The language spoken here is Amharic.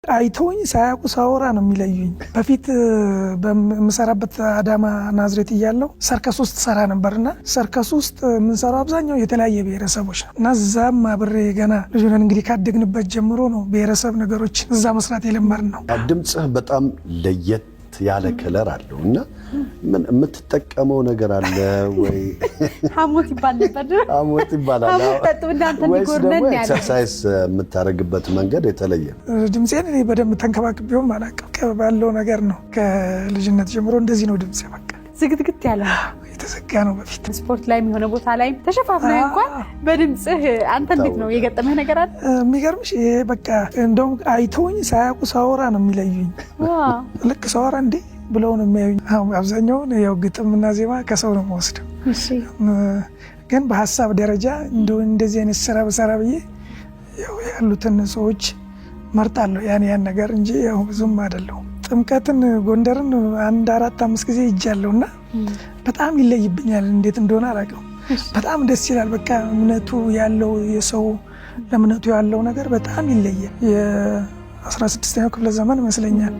አይተውኝ ሳያውቁ ሳወራ ነው የሚለዩኝ። በፊት በምሰራበት አዳማ ናዝሬት እያለሁ ሰርከስ ውስጥ ሰራ ነበርና ሰርከስ ውስጥ የምንሰራው አብዛኛው የተለያየ ብሔረሰቦች ነው እና እዛም አብሬ ገና ልጅ ነን እንግዲህ ካደግንበት ጀምሮ ነው ብሔረሰብ ነገሮች እዛ መስራት የለመድን ነው። ድምጽህ በጣም ለየት ያለ ከለር አለው እና ምን የምትጠቀመው ነገር አለ ወይ? ሐሞት ይባል ነበር። ሐሞት ይባላል። ሐሞት እንዳንተ ሊጎርነን ያለ ኤክሰርሳይዝ የምታረግበት መንገድ የተለየ ነው። ድምጼን እኔ በደንብ ተንከባክቤውም አላውቅም። ባለው ነገር ነው ከልጅነት ጀምሮ እንደዚህ ነው ድምጼ። በቃ ዝግትግት ያለ የተዘጋ ነው። በፊት ስፖርት ላይ የሆነ ቦታ ላይ ተሸፋፍነህ እንኳን በድምጽህ አንተ እንዴት ነው የገጠመህ ነገር አለ? የሚገርምሽ ይሄ በቃ እንደውም አይተውኝ ሳያውቁ ሳወራ ነው የሚለዩኝ። ልክ ሳወራ እንዴ ብለው ነው የሚያዩኝ። አብዛኛውን ያው ግጥምና ዜማ ከሰው ነው የምወስደው። ግን በሀሳብ ደረጃ እንደዚህ አይነት ስራ በሰራ ብዬ ያው ያሉትን ሰዎች መርጣለሁ ያን ነገር እንጂ ያው ብዙም አይደለሁም። ጥምቀትን ጎንደርን 1 4 5 ጊዜ ይጃለሁና በጣም ይለይብኛል። እንዴት እንደሆነ አላውቅም። በጣም ደስ ይላል። በቃ እምነቱ ያለው የሰው ለእምነቱ ያለው ነገር በጣም ይለያል። የ16ኛው ክፍለ ዘመን ይመስለኛል።